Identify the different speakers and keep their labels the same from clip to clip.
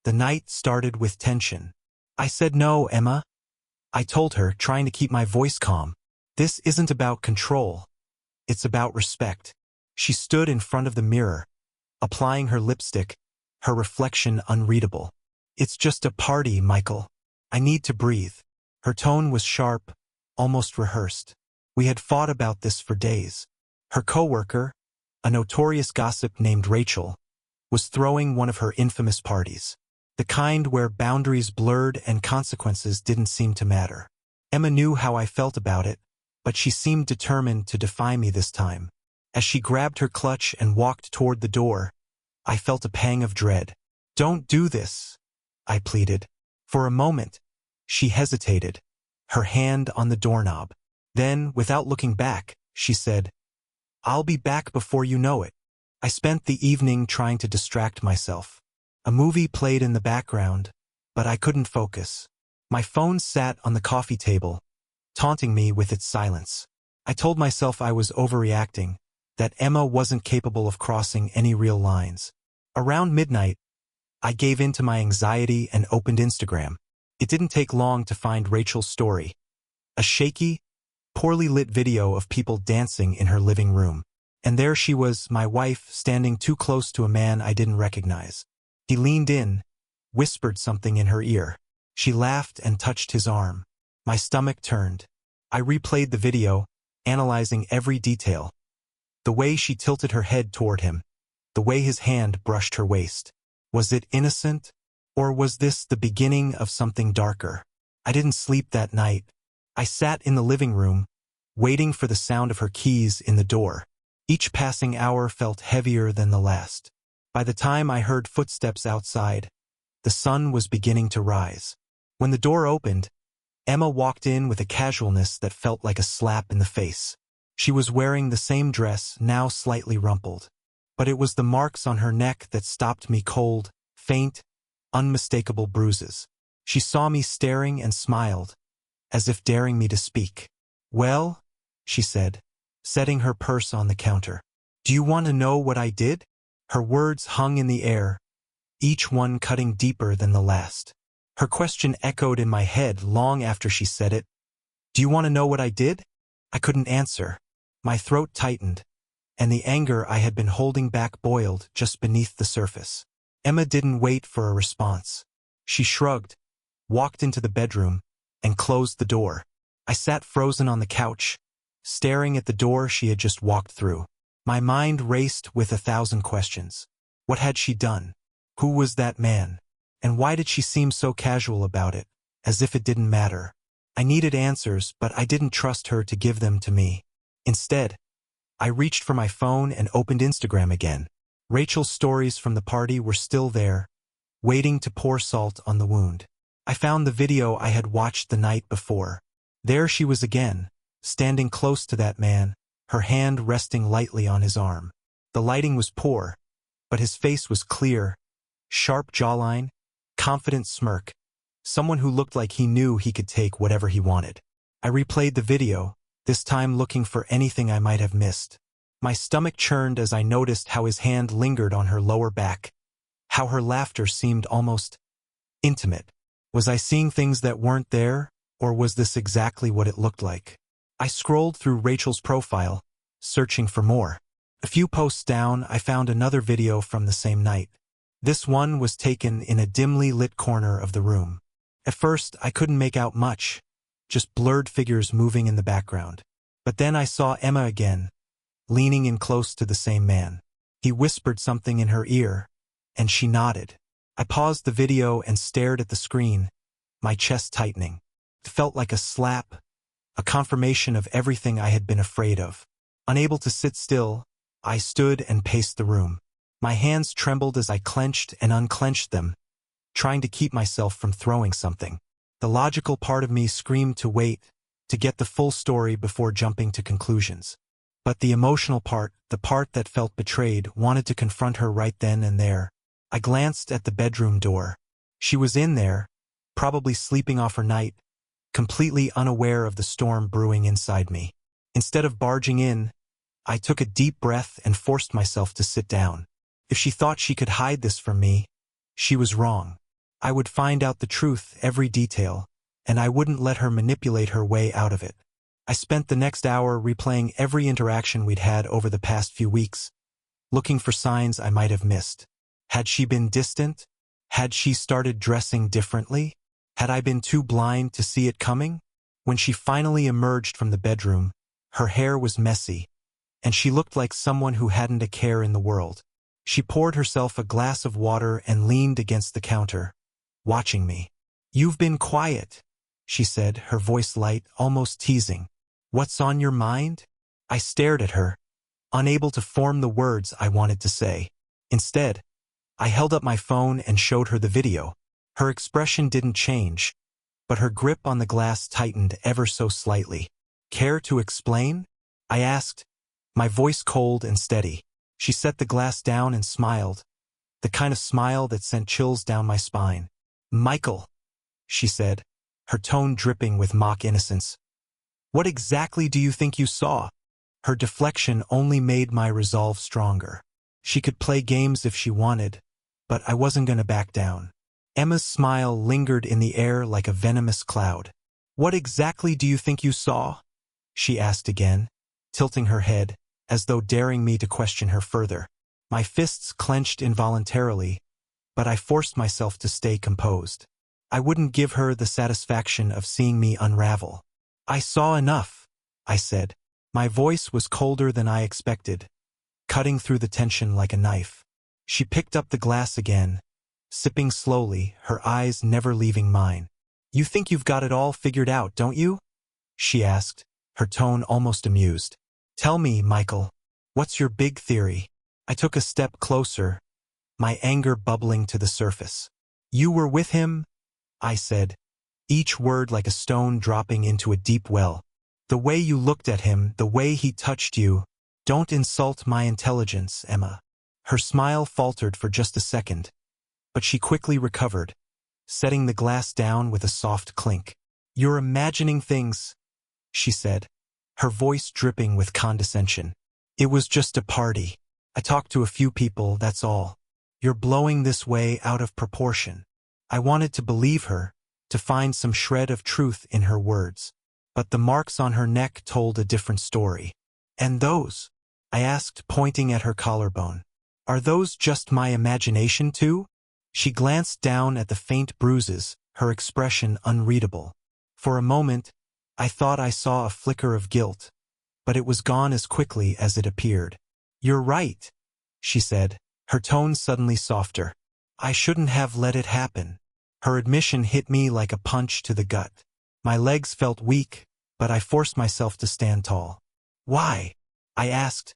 Speaker 1: The night started with tension. I said no, Emma. I told her, trying to keep my voice calm. This isn't about control. It's about respect. She stood in front of the mirror, applying her lipstick, her reflection unreadable. It's just a party, Michael. I need to breathe. Her tone was sharp, almost rehearsed. We had fought about this for days. Her coworker, a notorious gossip named Rachel, was throwing one of her infamous parties. The kind where boundaries blurred and consequences didn't seem to matter. Emma knew how I felt about it, but she seemed determined to defy me this time. As she grabbed her clutch and walked toward the door, I felt a pang of dread. Don't do this, I pleaded. For a moment, she hesitated, her hand on the doorknob. Then, without looking back, she said, I'll be back before you know it. I spent the evening trying to distract myself. A movie played in the background, but I couldn't focus. My phone sat on the coffee table, taunting me with its silence. I told myself I was overreacting, that Emma wasn't capable of crossing any real lines. Around midnight, I gave in to my anxiety and opened Instagram. It didn't take long to find Rachel's story. A shaky, poorly lit video of people dancing in her living room. And there she was, my wife, standing too close to a man I didn't recognize. He leaned in, whispered something in her ear. She laughed and touched his arm. My stomach turned. I replayed the video, analyzing every detail. The way she tilted her head toward him, the way his hand brushed her waist. Was it innocent, or was this the beginning of something darker? I didn't sleep that night. I sat in the living room, waiting for the sound of her keys in the door. Each passing hour felt heavier than the last. By the time I heard footsteps outside, the sun was beginning to rise. When the door opened, Emma walked in with a casualness that felt like a slap in the face. She was wearing the same dress, now slightly rumpled. But it was the marks on her neck that stopped me cold, faint, unmistakable bruises. She saw me staring and smiled, as if daring me to speak. Well, she said, setting her purse on the counter. Do you want to know what I did? Her words hung in the air, each one cutting deeper than the last. Her question echoed in my head long after she said it. Do you want to know what I did? I couldn't answer. My throat tightened, and the anger I had been holding back boiled just beneath the surface. Emma didn't wait for a response. She shrugged, walked into the bedroom, and closed the door. I sat frozen on the couch, staring at the door she had just walked through. My mind raced with 1,000 questions. What had she done? Who was that man? And why did she seem so casual about it, as if it didn't matter? I needed answers, but I didn't trust her to give them to me. Instead, I reached for my phone and opened Instagram again. Rachel's stories from the party were still there, waiting to pour salt on the wound. I found the video I had watched the night before. There she was again, standing close to that man, her hand resting lightly on his arm. The lighting was poor, but his face was clear, sharp jawline, confident smirk, someone who looked like he knew he could take whatever he wanted. I replayed the video, this time looking for anything I might have missed. My stomach churned as I noticed how his hand lingered on her lower back, how her laughter seemed almost intimate. Was I seeing things that weren't there, or was this exactly what it looked like? I scrolled through Rachel's profile, searching for more. A few posts down, I found another video from the same night. This one was taken in a dimly lit corner of the room. At first, I couldn't make out much, just blurred figures moving in the background. But then I saw Emma again, leaning in close to the same man. He whispered something in her ear, and she nodded. I paused the video and stared at the screen, my chest tightening. It felt like a slap, a confirmation of everything I had been afraid of. Unable to sit still, I stood and paced the room. My hands trembled as I clenched and unclenched them, trying to keep myself from throwing something. The logical part of me screamed to wait, to get the full story before jumping to conclusions. But the emotional part, the part that felt betrayed, wanted to confront her right then and there. I glanced at the bedroom door. She was in there, probably sleeping off her night, completely unaware of the storm brewing inside me. Instead of barging in, I took a deep breath and forced myself to sit down. If she thought she could hide this from me, she was wrong. I would find out the truth, every detail, and I wouldn't let her manipulate her way out of it. I spent the next hour replaying every interaction we'd had over the past few weeks, looking for signs I might have missed. Had she been distant? Had she started dressing differently? Had I been too blind to see it coming? When she finally emerged from the bedroom, her hair was messy, and she looked like someone who hadn't a care in the world. She poured herself a glass of water and leaned against the counter, watching me. "You've been quiet," she said, her voice light, almost teasing. "What's on your mind?" I stared at her, unable to form the words I wanted to say. Instead, I held up my phone and showed her the video. Her expression didn't change, but her grip on the glass tightened ever so slightly. "Care to explain?" I asked, my voice cold and steady. She set the glass down and smiled, the kind of smile that sent chills down my spine. "Michael," she said, her tone dripping with mock innocence. "What exactly do you think you saw?" Her deflection only made my resolve stronger. She could play games if she wanted, but I wasn't going to back down. Emma's smile lingered in the air like a venomous cloud. "What exactly do you think you saw?" she asked again, tilting her head, as though daring me to question her further. My fists clenched involuntarily, but I forced myself to stay composed. I wouldn't give her the satisfaction of seeing me unravel. "I saw enough," I said. My voice was colder than I expected, cutting through the tension like a knife. She picked up the glass again, sipping slowly, her eyes never leaving mine. "You think you've got it all figured out, don't you?" she asked, her tone almost amused. "Tell me, Michael, what's your big theory?" I took a step closer, my anger bubbling to the surface. "You were with him?" I said, each word like a stone dropping into a deep well. "The way you looked at him, the way he touched you—" "Don't insult my intelligence, Emma." Her smile faltered for just a second, but she quickly recovered, setting the glass down with a soft clink. "You're imagining things," she said, her voice dripping with condescension. "It was just a party. I talked to a few people, that's all. You're blowing this way out of proportion." I wanted to believe her, to find some shred of truth in her words. But the marks on her neck told a different story. "And those?" I asked, pointing at her collarbone. "Are those just my imagination too?" She glanced down at the faint bruises, her expression unreadable. For a moment, I thought I saw a flicker of guilt, but it was gone as quickly as it appeared. "You're right," she said, her tone suddenly softer. "I shouldn't have let it happen." Her admission hit me like a punch to the gut. My legs felt weak, but I forced myself to stand tall. "Why?" I asked,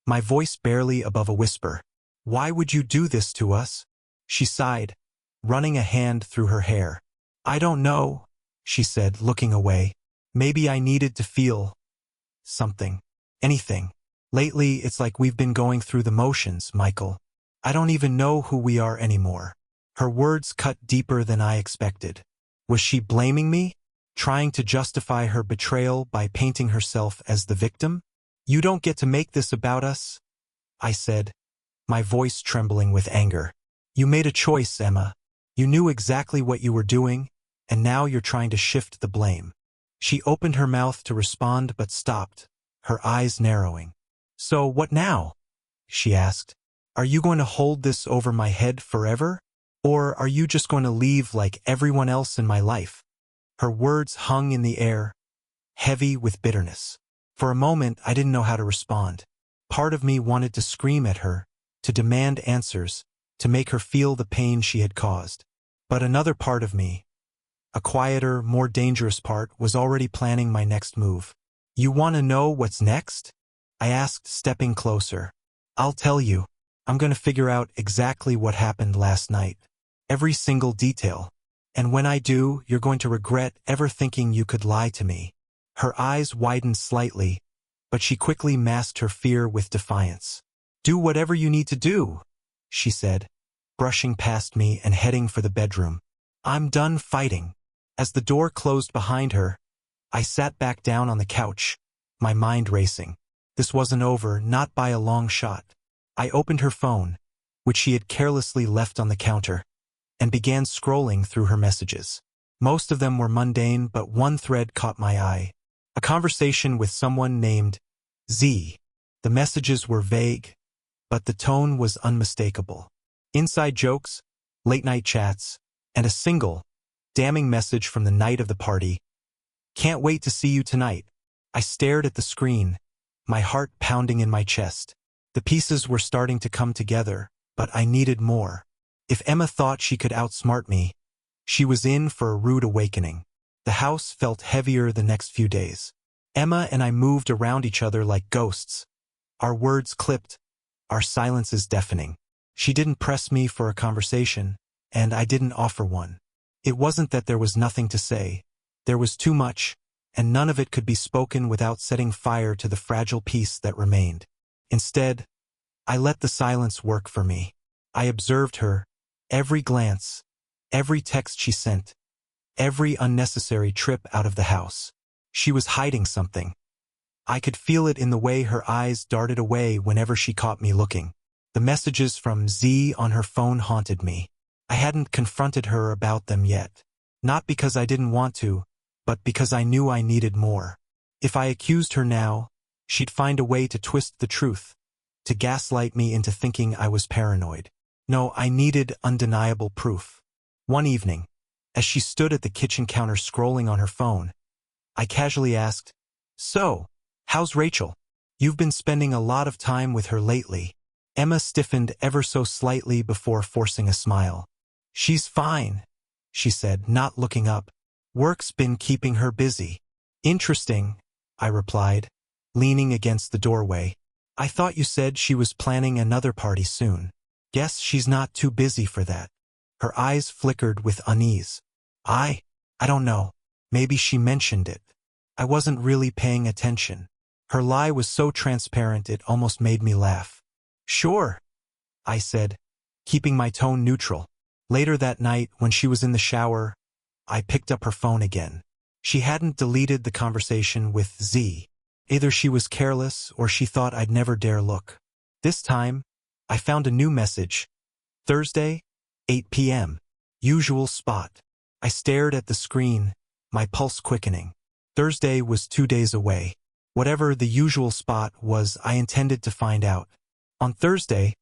Speaker 1: my voice barely above a whisper. "Why would you do this to us?" She sighed, running a hand through her hair. "I don't know," she said, looking away. "Maybe I needed to feel something. Anything. Lately, it's like we've been going through the motions, Michael. I don't even know who we are anymore." Her words cut deeper than I expected. Was she blaming me? Trying to justify her betrayal by painting herself as the victim? "You don't get to make this about us," I said, my voice trembling with anger. "You made a choice, Emma. You knew exactly what you were doing, and now you're trying to shift the blame." She opened her mouth to respond but stopped, her eyes narrowing. "So what now?" she asked. "Are you going to hold this over my head forever? Or are you just going to leave like everyone else in my life?" Her words hung in the air, heavy with bitterness. For a moment, I didn't know how to respond. Part of me wanted to scream at her, to demand answers, to make her feel the pain she had caused. But another part of me, a quieter, more dangerous part, was already planning my next move. "You want to know what's next?" I asked, stepping closer. "I'll tell you. I'm going to figure out exactly what happened last night. Every single detail. And when I do, you're going to regret ever thinking you could lie to me." Her eyes widened slightly, but she quickly masked her fear with defiance. "Do whatever you need to do," she said, brushing past me and heading for the bedroom. "I'm done fighting." As the door closed behind her, I sat back down on the couch, my mind racing. This wasn't over, not by a long shot. I opened her phone, which she had carelessly left on the counter, and began scrolling through her messages. Most of them were mundane, but one thread caught my eye. A conversation with someone named Z. The messages were vague, but the tone was unmistakable. Inside jokes, late-night chats, and a single, damning message from the night of the party. "Can't wait to see you tonight." I stared at the screen, my heart pounding in my chest. The pieces were starting to come together, but I needed more. If Emma thought she could outsmart me, she was in for a rude awakening. The house felt heavier the next few days. Emma and I moved around each other like ghosts. Our words clipped, our silences deafening. She didn't press me for a conversation, and I didn't offer one. It wasn't that there was nothing to say. There was too much, and none of it could be spoken without setting fire to the fragile peace that remained. Instead, I let the silence work for me. I observed her, every glance, every text she sent, every unnecessary trip out of the house. She was hiding something. I could feel it in the way her eyes darted away whenever she caught me looking. The messages from Z on her phone haunted me. I hadn't confronted her about them yet. Not because I didn't want to, but because I knew I needed more. If I accused her now, she'd find a way to twist the truth, to gaslight me into thinking I was paranoid. No, I needed undeniable proof. One evening, as she stood at the kitchen counter scrolling on her phone, I casually asked, "So, how's Rachel? You've been spending a lot of time with her lately." Emma stiffened ever so slightly before forcing a smile. "She's fine," she said, not looking up. "Work's been keeping her busy." "Interesting," I replied, leaning against the doorway. "I thought you said she was planning another party soon." "Guess she's not too busy for that." Her eyes flickered with unease. I don't know. Maybe she mentioned it. I wasn't really paying attention. Her lie was so transparent it almost made me laugh. "Sure," I said, keeping my tone neutral. Later that night, when she was in the shower, I picked up her phone again. She hadn't deleted the conversation with Z. Either she was careless or she thought I'd never dare look. This time, I found a new message. Thursday, 8 p.m. Usual spot. I stared at the screen, my pulse quickening. Thursday was 2 days away. Whatever the usual spot was, I intended to find out. On Thursday,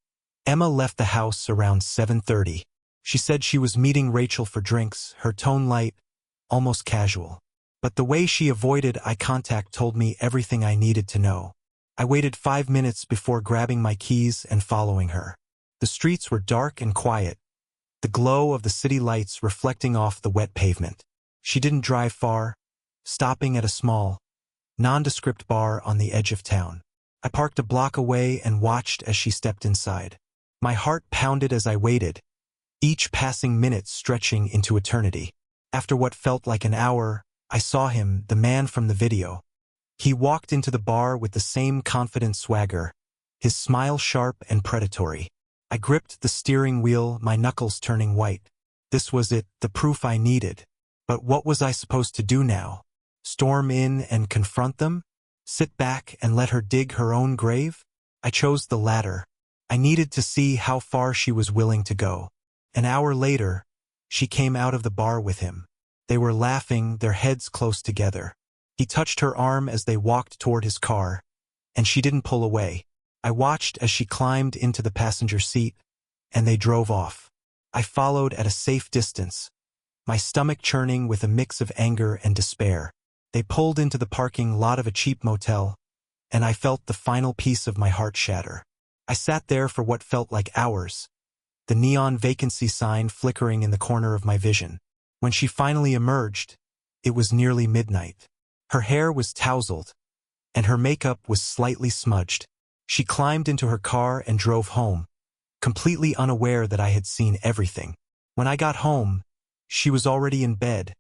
Speaker 1: Emma left the house around 7:30. She said she was meeting Rachel for drinks, her tone light, almost casual. But the way she avoided eye contact told me everything I needed to know. I waited 5 minutes before grabbing my keys and following her. The streets were dark and quiet, the glow of the city lights reflecting off the wet pavement. She didn't drive far, stopping at a small, nondescript bar on the edge of town. I parked a block away and watched as she stepped inside. My heart pounded as I waited, each passing minute stretching into eternity. After what felt like an hour, I saw him, the man from the video. He walked into the bar with the same confident swagger, his smile sharp and predatory. I gripped the steering wheel, my knuckles turning white. This was it, the proof I needed. But what was I supposed to do now? Storm in and confront them? Sit back and let her dig her own grave? I chose the latter. I needed to see how far she was willing to go. An hour later, she came out of the bar with him. They were laughing, their heads close together. He touched her arm as they walked toward his car, and she didn't pull away. I watched as she climbed into the passenger seat, and they drove off. I followed at a safe distance, my stomach churning with a mix of anger and despair. They pulled into the parking lot of a cheap motel, and I felt the final piece of my heart shatter. I sat there for what felt like hours, the neon vacancy sign flickering in the corner of my vision. When she finally emerged, it was nearly midnight. Her hair was tousled, and her makeup was slightly smudged. She climbed into her car and drove home, completely unaware that I had seen everything. When I got home, she was already in bed,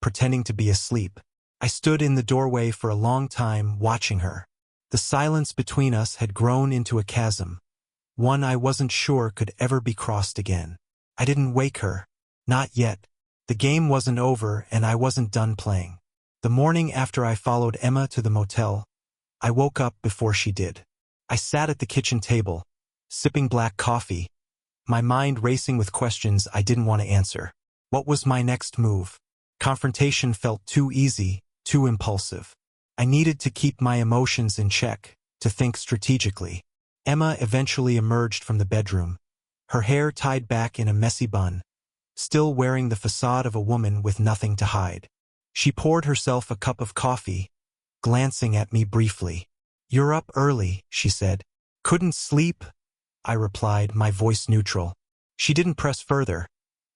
Speaker 1: pretending to be asleep. I stood in the doorway for a long time, watching her. The silence between us had grown into a chasm, one I wasn't sure could ever be crossed again. I didn't wake her. Not yet. The game wasn't over, and I wasn't done playing. The morning after I followed Emma to the motel, I woke up before she did. I sat at the kitchen table, sipping black coffee, my mind racing with questions I didn't want to answer. What was my next move? Confrontation felt too easy, too impulsive. I needed to keep my emotions in check, to think strategically. Emma eventually emerged from the bedroom, her hair tied back in a messy bun, still wearing the facade of a woman with nothing to hide. She poured herself a cup of coffee, glancing at me briefly. "You're up early," she said. "Couldn't sleep?" I replied, my voice neutral. She didn't press further,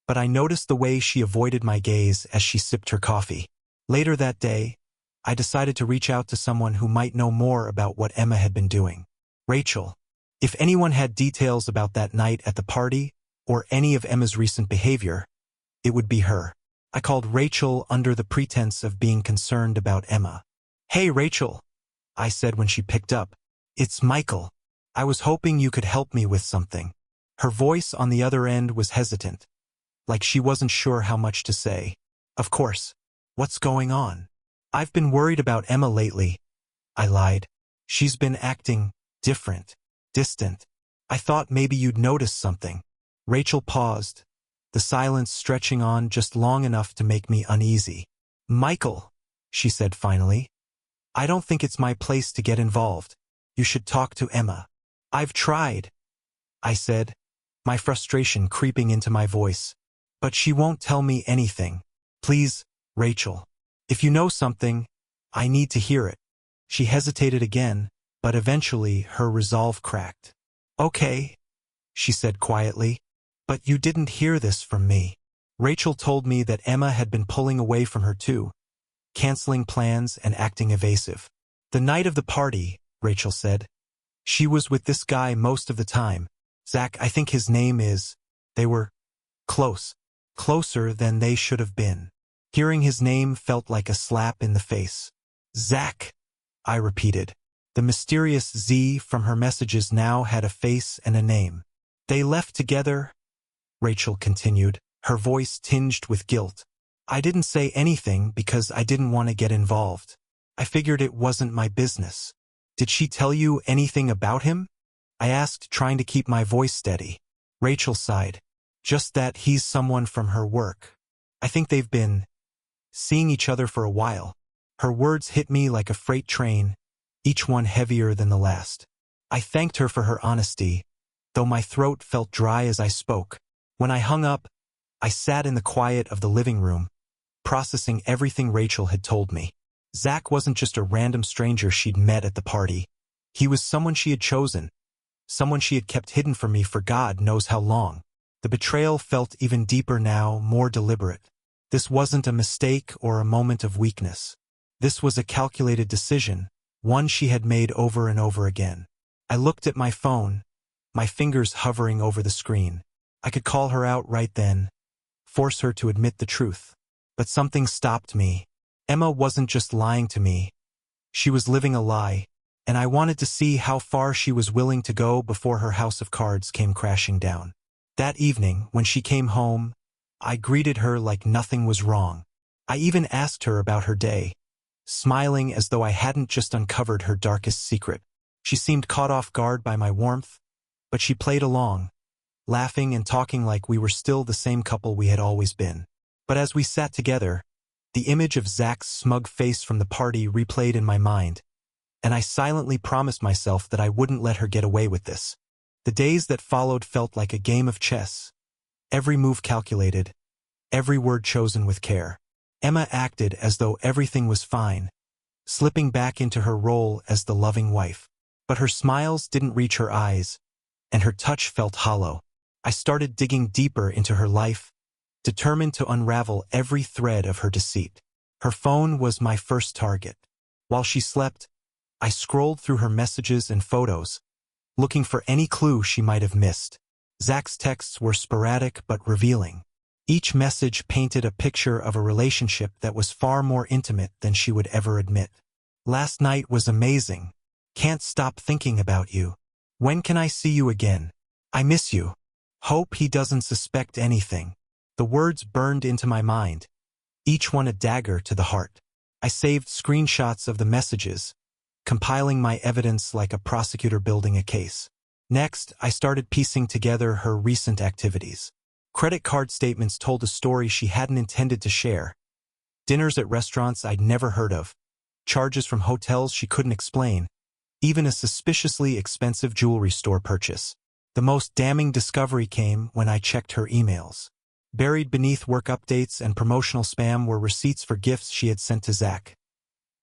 Speaker 1: but I noticed the way she avoided my gaze as she sipped her coffee. Later that day, I decided to reach out to someone who might know more about what Emma had been doing. Rachel. If anyone had details about that night at the party, or any of Emma's recent behavior, it would be her. I called Rachel under the pretense of being concerned about Emma. "Hey, Rachel," I said when she picked up. "It's Michael. I was hoping you could help me with something." Her voice on the other end was hesitant, like she wasn't sure how much to say. "Of course. What's going on?" "I've been worried about Emma lately," I lied. "She's been acting different, distant. I thought maybe you'd noticed something." Rachel paused, the silence stretching on just long enough to make me uneasy. "Michael," she said finally, "I don't think it's my place to get involved. You should talk to Emma." "I've tried," I said, my frustration creeping into my voice. "But she won't tell me anything. Please, Rachel. If you know something, I need to hear it." She hesitated again, but eventually her resolve cracked. "Okay," she said quietly, "but you didn't hear this from me." Rachel told me that Emma had been pulling away from her too, canceling plans and acting evasive. "The night of the party," Rachel said, "she was with this guy most of the time. Zach, I think his name is. They were close. Closer than they should have been." Hearing his name felt like a slap in the face. "Zach," I repeated. The mysterious Z from her messages now had a face and a name. "They left together," Rachel continued, her voice tinged with guilt. "I didn't say anything because I didn't want to get involved. I figured it wasn't my business." "Did she tell you anything about him?" I asked, trying to keep my voice steady. Rachel sighed. "Just that he's someone from her work. I think they've been seeing each other for a while." Her words hit me like a freight train, each one heavier than the last. I thanked her for her honesty, though my throat felt dry as I spoke. When I hung up, I sat in the quiet of the living room, processing everything Rachel had told me. Zach wasn't just a random stranger she'd met at the party. He was someone she had chosen, someone she had kept hidden from me for God knows how long. The betrayal felt even deeper now, more deliberate. This wasn't a mistake or a moment of weakness. This was a calculated decision, one she had made over and over again. I looked at my phone, my fingers hovering over the screen. I could call her out right then, force her to admit the truth. But something stopped me. Emma wasn't just lying to me. She was living a lie, and I wanted to see how far she was willing to go before her house of cards came crashing down. That evening, when she came home, I greeted her like nothing was wrong. I even asked her about her day, smiling as though I hadn't just uncovered her darkest secret. She seemed caught off guard by my warmth, but she played along, laughing and talking like we were still the same couple we had always been. But as we sat together, the image of Zach's smug face from the party replayed in my mind, and I silently promised myself that I wouldn't let her get away with this. The days that followed felt like a game of chess, every move calculated, every word chosen with care. Emma acted as though everything was fine, slipping back into her role as the loving wife. But her smiles didn't reach her eyes, and her touch felt hollow. I started digging deeper into her life, determined to unravel every thread of her deceit. Her phone was my first target. While she slept, I scrolled through her messages and photos, looking for any clue she might have missed. Zach's texts were sporadic but revealing. Each message painted a picture of a relationship that was far more intimate than she would ever admit. "Last night was amazing. Can't stop thinking about you. When can I see you again? I miss you. Hope he doesn't suspect anything." The words burned into my mind, each one a dagger to the heart. I saved screenshots of the messages, compiling my evidence like a prosecutor building a case. Next, I started piecing together her recent activities. Credit card statements told a story she hadn't intended to share. Dinners at restaurants I'd never heard of. Charges from hotels she couldn't explain. Even a suspiciously expensive jewelry store purchase. The most damning discovery came when I checked her emails. Buried beneath work updates and promotional spam were receipts for gifts she had sent to Zach.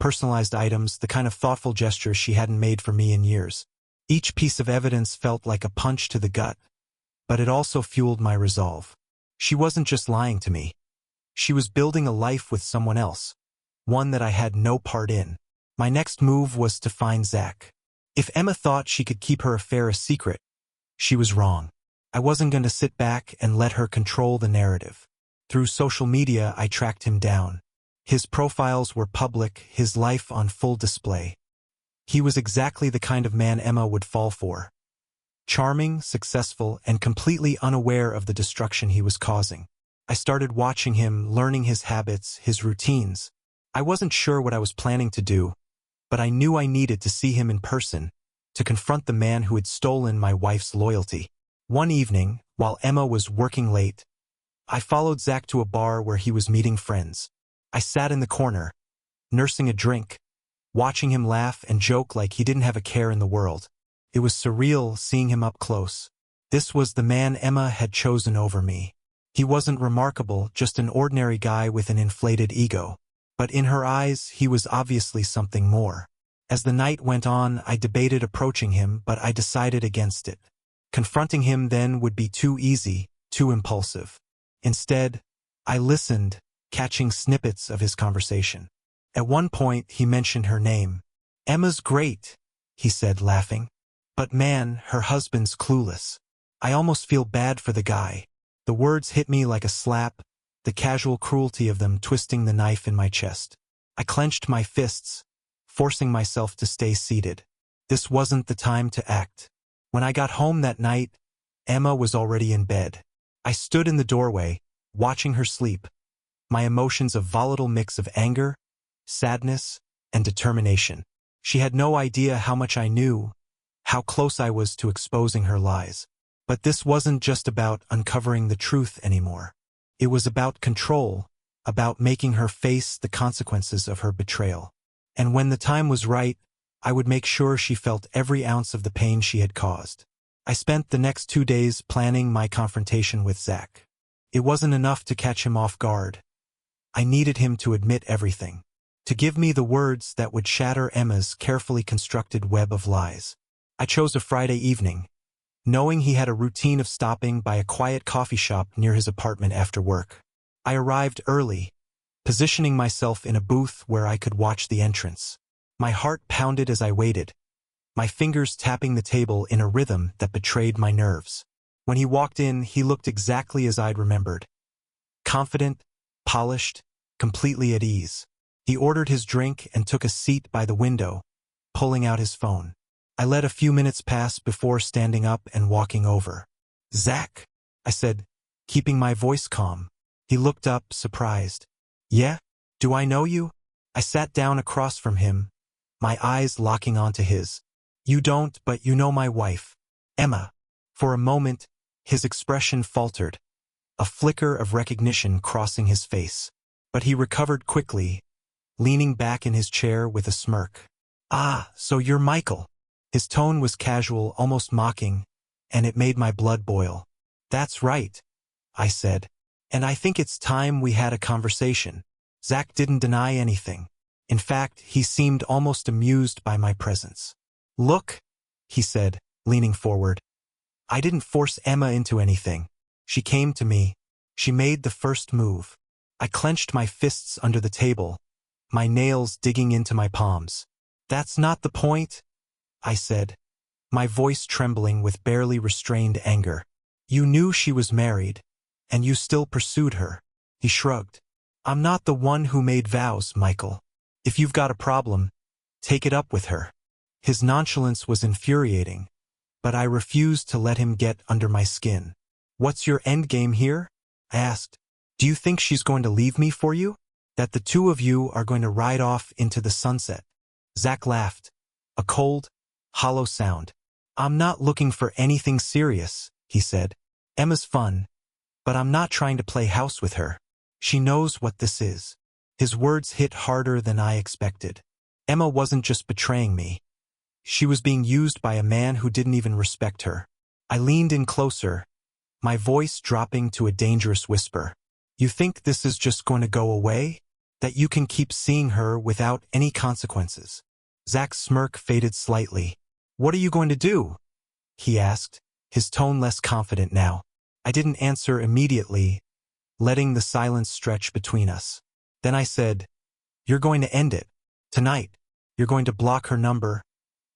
Speaker 1: Personalized items, the kind of thoughtful gestures she hadn't made for me in years. Each piece of evidence felt like a punch to the gut, but it also fueled my resolve. She wasn't just lying to me. She was building a life with someone else, one that I had no part in. My next move was to find Zach. If Emma thought she could keep her affair a secret, she was wrong. I wasn't going to sit back and let her control the narrative. Through social media, I tracked him down. His profiles were public, his life on full display. He was exactly the kind of man Emma would fall for. Charming, successful, and completely unaware of the destruction he was causing. I started watching him, learning his habits, his routines. I wasn't sure what I was planning to do, but I knew I needed to see him in person, to confront the man who had stolen my wife's loyalty. One evening, while Emma was working late, I followed Zach to a bar where he was meeting friends. I sat in the corner, nursing a drink, watching him laugh and joke like he didn't have a care in the world. It was surreal seeing him up close. This was the man Emma had chosen over me. He wasn't remarkable, just an ordinary guy with an inflated ego. But in her eyes, he was obviously something more. As the night went on, I debated approaching him, but I decided against it. Confronting him then would be too easy, too impulsive. Instead, I listened, catching snippets of his conversation. At one point, he mentioned her name. "Emma's great," he said, laughing. "But man, her husband's clueless. I almost feel bad for the guy." The words hit me like a slap, the casual cruelty of them twisting the knife in my chest. I clenched my fists, forcing myself to stay seated. This wasn't the time to act. When I got home that night, Emma was already in bed. I stood in the doorway, watching her sleep, my emotions a volatile mix of anger, sadness, and determination. She had no idea how much I knew, how close I was to exposing her lies. But this wasn't just about uncovering the truth anymore. It was about control, about making her face the consequences of her betrayal. And when the time was right, I would make sure she felt every ounce of the pain she had caused. I spent the next 2 days planning my confrontation with Zach. It wasn't enough to catch him off guard. I needed him to admit everything, to give me the words that would shatter Emma's carefully constructed web of lies. I chose a Friday evening, knowing he had a routine of stopping by a quiet coffee shop near his apartment after work. I arrived early, positioning myself in a booth where I could watch the entrance. My heart pounded as I waited, my fingers tapping the table in a rhythm that betrayed my nerves. When he walked in, he looked exactly as I'd remembered. Confident, polished, completely at ease. He ordered his drink and took a seat by the window, pulling out his phone. I let a few minutes pass before standing up and walking over. "Zach," I said, keeping my voice calm. He looked up, surprised. "Yeah? Do I know you?" I sat down across from him, my eyes locking onto his. "You don't, but you know my wife, Emma." For a moment, his expression faltered, a flicker of recognition crossing his face. But he recovered quickly, leaning back in his chair with a smirk. "Ah, so you're Michael." His tone was casual, almost mocking, and it made my blood boil. "That's right," I said. "And I think it's time we had a conversation." Zach didn't deny anything. In fact, he seemed almost amused by my presence. "Look," he said, leaning forward. "I didn't force Emma into anything. She came to me. She made the first move." I clenched my fists under the table, my nails digging into my palms. "That's not the point," I said, my voice trembling with barely restrained anger. "You knew she was married, and you still pursued her." He shrugged. "I'm not the one who made vows, Michael. If you've got a problem, take it up with her." His nonchalance was infuriating, but I refused to let him get under my skin. "What's your endgame here?" I asked. "Do you think she's going to leave me for you? That the two of you are going to ride off into the sunset?" Zach laughed, a cold, hollow sound. I'm not looking for anything serious, he said. Emma's fun, but I'm not trying to play house with her. She knows what this is. His words hit harder than I expected. Emma wasn't just betraying me. She was being used by a man who didn't even respect her. I leaned in closer, my voice dropping to a dangerous whisper. You think this is just going to go away? That you can keep seeing her without any consequences? Zach's smirk faded slightly. What are you going to do? He asked, his tone less confident now. I didn't answer immediately, letting the silence stretch between us. Then I said, you're going to end it. Tonight. You're going to block her number,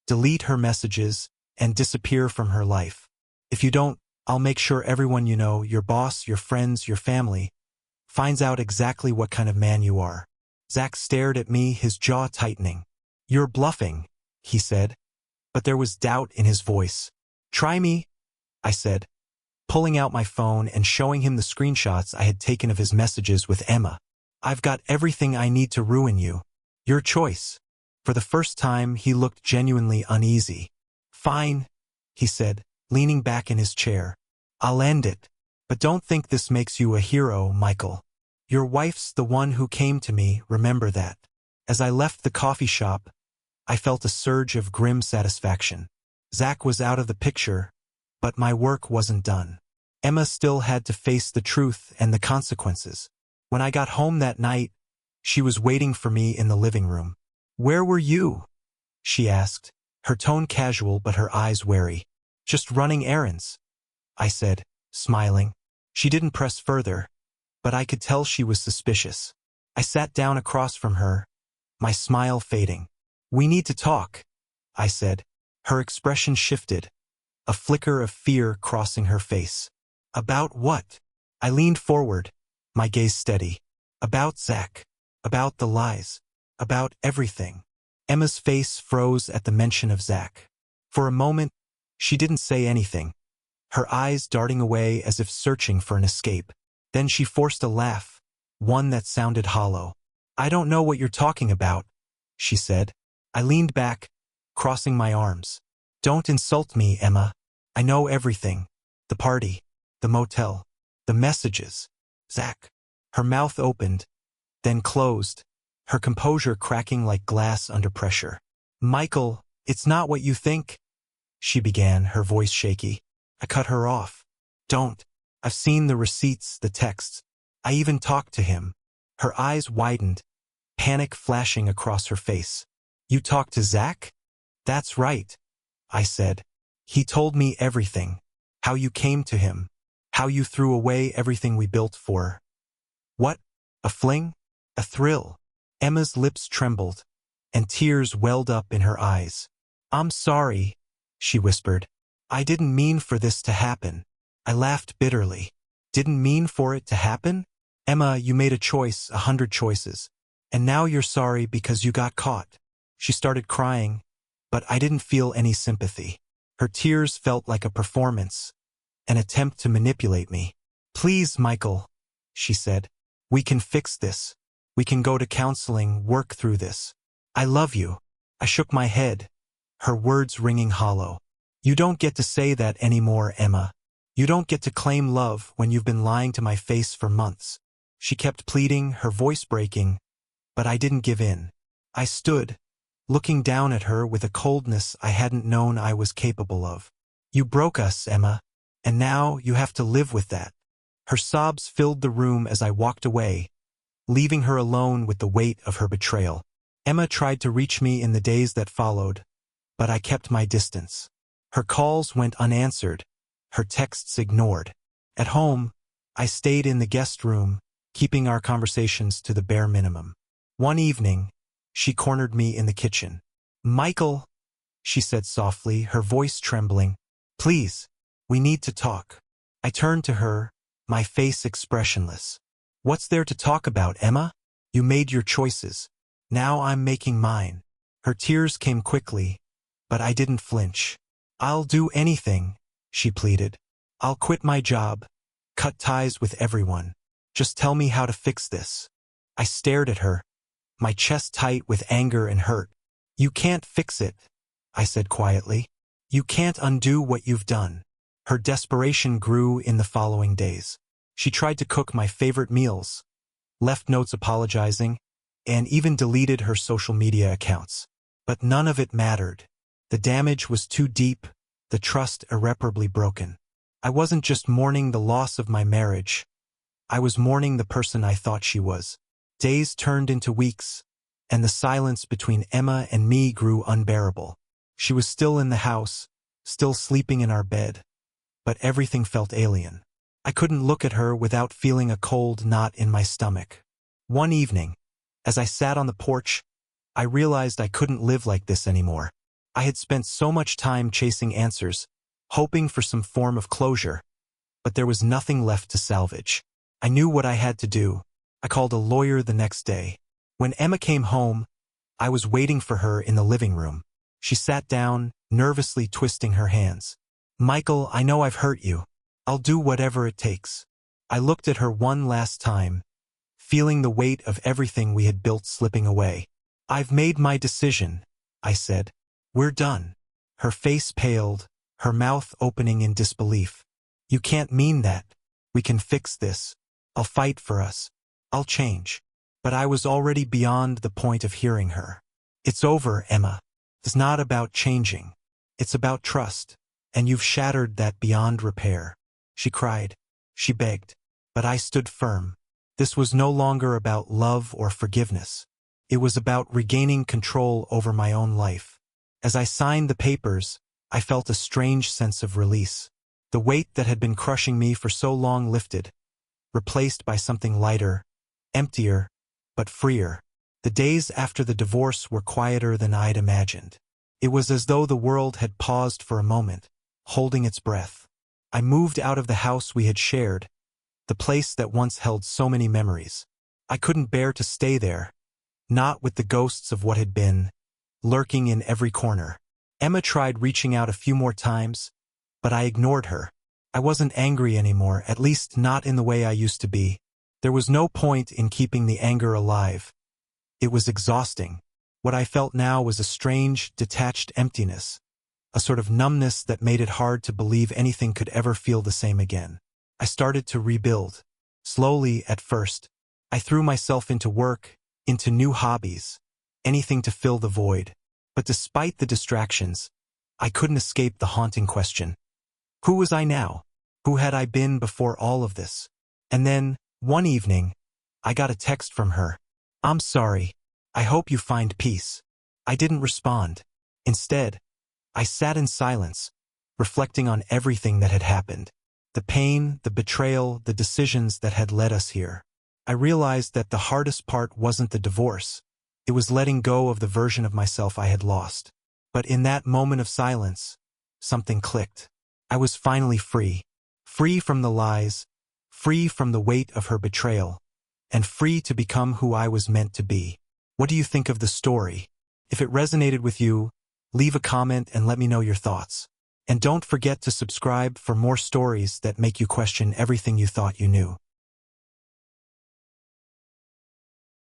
Speaker 1: delete her messages, and disappear from her life. If you don't, I'll make sure everyone you know, your boss, your friends, your family, finds out exactly what kind of man you are. Zach stared at me, his jaw tightening. You're bluffing, he said, but there was doubt in his voice. Try me, I said, pulling out my phone and showing him the screenshots I had taken of his messages with Emma. I've got everything I need to ruin you. Your choice. For the first time, he looked genuinely uneasy. Fine, he said, leaning back in his chair. I'll end it. But don't think this makes you a hero, Michael. Your wife's the one who came to me, remember that. As I left the coffee shop, I felt a surge of grim satisfaction. Zach was out of the picture, but my work wasn't done. Emma still had to face the truth and the consequences. When I got home that night, she was waiting for me in the living room. Where were you? She asked, her tone casual but her eyes wary. Just running errands, I said, smiling. She didn't press further, but I could tell she was suspicious. I sat down across from her, my smile fading. We need to talk, I said. Her expression shifted, a flicker of fear crossing her face. About what? I leaned forward, my gaze steady. About Zach. About the lies. About everything. Emma's face froze at the mention of Zach. For a moment, she didn't say anything, her eyes darting away as if searching for an escape. Then she forced a laugh, one that sounded hollow. I don't know what you're talking about, she said. I leaned back, crossing my arms. Don't insult me, Emma. I know everything. The party, the motel, the messages. Zach. Her mouth opened, then closed, her composure cracking like glass under pressure. Michael, it's not what you think, she began, her voice shaky. I cut her off. Don't. I've seen the receipts, the texts. I even talked to him. Her eyes widened, panic flashing across her face. You talked to Zach? That's right, I said. He told me everything. How you came to him. How you threw away everything we built for. What? A fling? A thrill? Emma's lips trembled, and tears welled up in her eyes. I'm sorry, she whispered. I didn't mean for this to happen. I laughed bitterly. Didn't mean for it to happen? Emma, you made a choice, 100 choices. And now you're sorry because you got caught. She started crying, but I didn't feel any sympathy. Her tears felt like a performance, an attempt to manipulate me. Please, Michael, she said. We can fix this. We can go to counseling, work through this. I love you. I shook my head, her words ringing hollow. You don't get to say that anymore, Emma. You don't get to claim love when you've been lying to my face for months. She kept pleading, her voice breaking, but I didn't give in. I stood, looking down at her with a coldness I hadn't known I was capable of. You broke us, Emma, and now you have to live with that. Her sobs filled the room as I walked away, leaving her alone with the weight of her betrayal. Emma tried to reach me in the days that followed, but I kept my distance. Her calls went unanswered, her texts ignored. At home, I stayed in the guest room, keeping our conversations to the bare minimum. One evening, she cornered me in the kitchen. Michael, she said softly, her voice trembling. Please, we need to talk. I turned to her, my face expressionless. What's there to talk about, Emma? You made your choices. Now I'm making mine. Her tears came quickly, but I didn't flinch. I'll do anything, she pleaded. I'll quit my job, cut ties with everyone. Just tell me how to fix this. I stared at her, my chest tight with anger and hurt. You can't fix it, I said quietly. You can't undo what you've done. Her desperation grew in the following days. She tried to cook my favorite meals, left notes apologizing, and even deleted her social media accounts. But none of it mattered. The damage was too deep, the trust irreparably broken. I wasn't just mourning the loss of my marriage. I was mourning the person I thought she was. Days turned into weeks, and the silence between Emma and me grew unbearable. She was still in the house, still sleeping in our bed, but everything felt alien. I couldn't look at her without feeling a cold knot in my stomach. One evening, as I sat on the porch, I realized I couldn't live like this anymore. I had spent so much time chasing answers, hoping for some form of closure, but there was nothing left to salvage. I knew what I had to do. I called a lawyer the next day. When Emma came home, I was waiting for her in the living room. She sat down, nervously twisting her hands. "Michael, I know I've hurt you. I'll do whatever it takes." I looked at her one last time, feeling the weight of everything we had built slipping away. "I've made my decision," I said. "We're done." Her face paled, her mouth opening in disbelief. "You can't mean that. We can fix this. I'll fight for us. I'll change." But I was already beyond the point of hearing her. "It's over, Emma. It's not about changing. It's about trust. And you've shattered that beyond repair." She cried. She begged. But I stood firm. This was no longer about love or forgiveness. It was about regaining control over my own life. As I signed the papers, I felt a strange sense of release. The weight that had been crushing me for so long lifted, replaced by something lighter, emptier, but freer. The days after the divorce were quieter than I'd imagined. It was as though the world had paused for a moment, holding its breath. I moved out of the house we had shared, the place that once held so many memories. I couldn't bear to stay there, not with the ghosts of what had been, lurking in every corner. Emma tried reaching out a few more times, but I ignored her. I wasn't angry anymore, at least not in the way I used to be. There was no point in keeping the anger alive. It was exhausting. What I felt now was a strange, detached emptiness, a sort of numbness that made it hard to believe anything could ever feel the same again. I started to rebuild. Slowly, at first. I threw myself into work, into new hobbies, anything to fill the void. But despite the distractions, I couldn't escape the haunting question. Who was I now? Who had I been before all of this? And then, one evening, I got a text from her. "I'm sorry. I hope you find peace." I didn't respond. Instead, I sat in silence, reflecting on everything that had happened. The pain, the betrayal, the decisions that had led us here. I realized that the hardest part wasn't the divorce. It was letting go of the version of myself I had lost. But in that moment of silence, something clicked. I was finally free. Free from the lies, free from the weight of her betrayal, and free to become who I was meant to be. What do you think of the story? If it resonated with you, leave a comment and let me know your thoughts. And don't forget to subscribe for more stories that make you question everything you thought you knew.